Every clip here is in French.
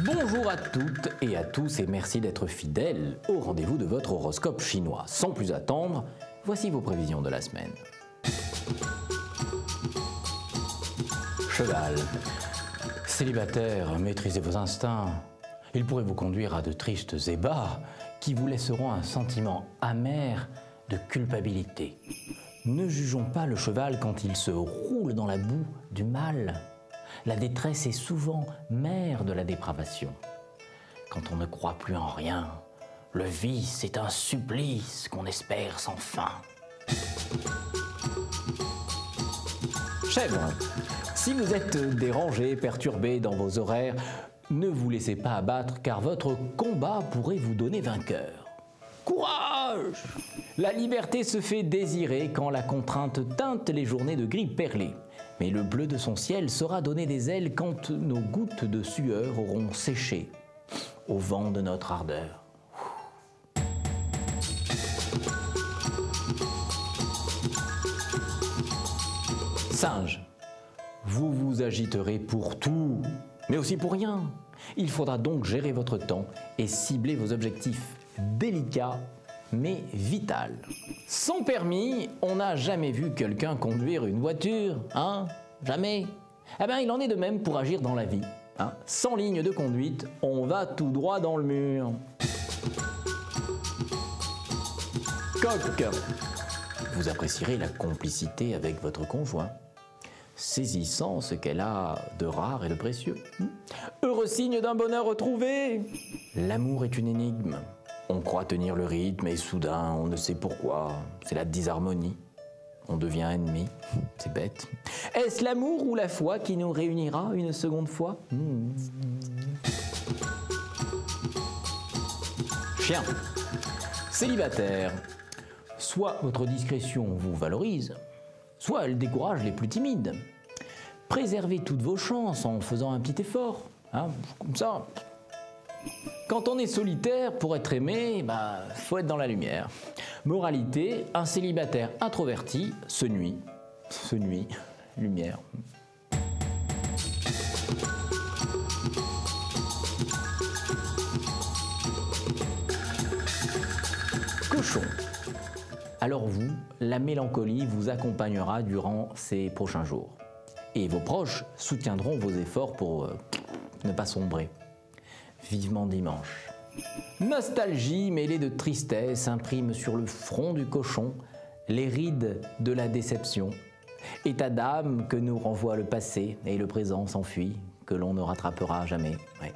Bonjour à toutes et à tous et merci d'être fidèles au rendez-vous de votre horoscope chinois. Sans plus attendre, voici vos prévisions de la semaine. Cheval. Célibataire, maîtrisez vos instincts. Ils pourraient vous conduire à de tristes ébats qui vous laisseront un sentiment amer de culpabilité. Ne jugeons pas le cheval quand il se roule dans la boue du mal. La détresse est souvent mère de la dépravation. Quand on ne croit plus en rien, le vice est un supplice qu'on espère sans fin. Chèvre, si vous êtes dérangé, perturbé dans vos horaires, ne vous laissez pas abattre car votre combat pourrait vous donner vainqueur. Courage! La liberté se fait désirer quand la contrainte teinte les journées de gris perlé. Mais le bleu de son ciel sera donné des ailes quand nos gouttes de sueur auront séché au vent de notre ardeur. Singe, vous vous agiterez pour tout, mais aussi pour rien. Il faudra donc gérer votre temps et cibler vos objectifs délicats mais vital. Sans permis, on n'a jamais vu quelqu'un conduire une voiture, hein? Jamais. Eh bien, il en est de même pour agir dans la vie. Hein? Sans ligne de conduite, on va tout droit dans le mur. Coq. Vous apprécierez la complicité avec votre conjoint, saisissant ce qu'elle a de rare et de précieux. Heureux signe d'un bonheur retrouvé. L'amour est une énigme. On croit tenir le rythme et soudain, on ne sait pourquoi, c'est la disharmonie. On devient ennemi, c'est bête. Est-ce l'amour ou la foi qui nous réunira une seconde fois? Chien. Célibataire. Soit votre discrétion vous valorise, soit elle décourage les plus timides. Préservez toutes vos chances en faisant un petit effort, hein, comme ça. Quand on est solitaire, pour être aimé, faut être dans la lumière. Moralité, un célibataire introverti se nuit. Lumière. Cochon. Alors vous, la mélancolie vous accompagnera durant ces prochains jours. Et vos proches soutiendront vos efforts pour ne pas sombrer. Vivement dimanche. Nostalgie mêlée de tristesse imprime sur le front du cochon les rides de la déception. État d'âme que nous renvoie le passé et le présent s'enfuit, que l'on ne rattrapera jamais. Ouais.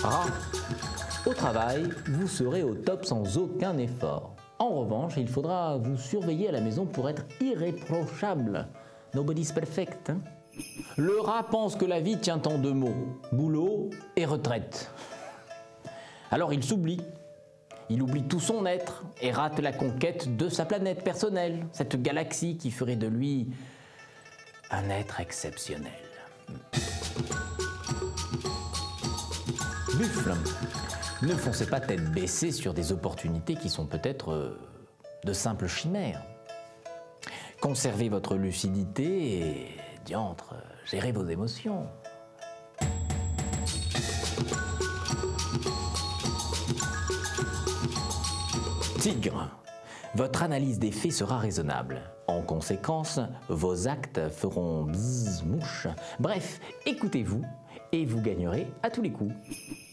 Rat. Au travail, vous serez au top sans aucun effort. En revanche, il faudra vous surveiller à la maison pour être irréprochable. Nobody's perfect, hein? Le rat pense que la vie tient en deux mots, boulot et retraite. Alors il s'oublie. Il oublie tout son être et rate la conquête de sa planète personnelle, cette galaxie qui ferait de lui un être exceptionnel. Buffle. Ne foncez pas tête baissée sur des opportunités qui sont peut-être de simples chimères. Conservez votre lucidité et, diantre, gérez vos émotions. Tigre. Votre analyse des faits sera raisonnable. En conséquence, vos actes feront bzzz mouche. Bref, écoutez-vous et vous gagnerez à tous les coups.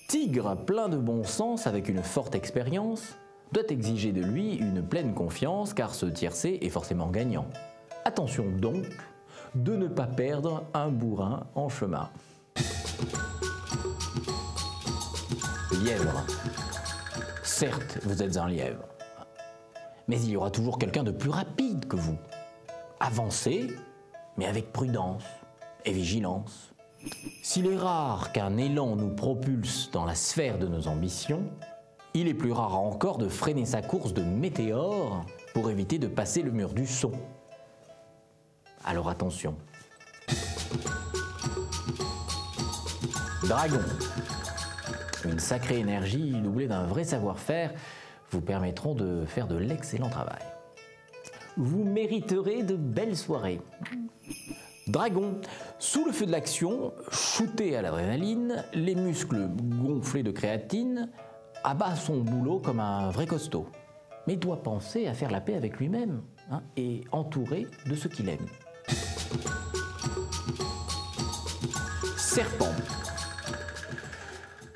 Tigre, plein de bon sens avec une forte expérience, doit exiger de lui une pleine confiance car ce tiercé est forcément gagnant. Attention donc de ne pas perdre un bourrin en chemin. Lièvre. Certes, vous êtes un lièvre, mais il y aura toujours quelqu'un de plus rapide que vous. Avancez, mais avec prudence et vigilance. S'il est rare qu'un élan nous propulse dans la sphère de nos ambitions, il est plus rare encore de freiner sa course de météore pour éviter de passer le mur du son. Alors attention. Dragon. Une sacrée énergie doublée d'un vrai savoir-faire vous permettront de faire de l'excellent travail. Vous mériterez de belles soirées. Dragon, sous le feu de l'action, shooté à l'adrénaline, les muscles gonflés de créatine, abat son boulot comme un vrai costaud. Mais doit penser à faire la paix avec lui-même et entouré de ceux qu'il aime. Serpent.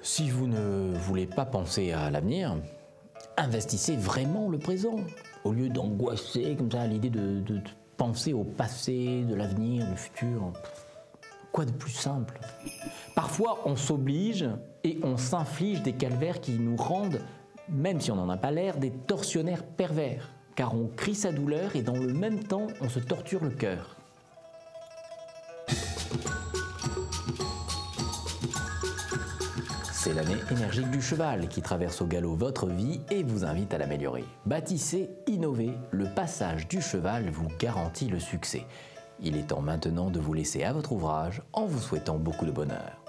Si vous ne voulez pas penser à l'avenir, investissez vraiment le présent, au lieu d'angoisser comme ça à l'idée de penser au passé, de l'avenir, du futur. Quoi de plus simple? Parfois, on s'oblige et on s'inflige des calvaires qui nous rendent, même si on n'en a pas l'air, des tortionnaires pervers, car on crie sa douleur et dans le même temps, on se torture le cœur. C'est l'année énergique du cheval qui traverse au galop votre vie et vous invite à l'améliorer. Bâtissez, innovez, le passage du cheval vous garantit le succès. Il est temps maintenant de vous laisser à votre ouvrage en vous souhaitant beaucoup de bonheur.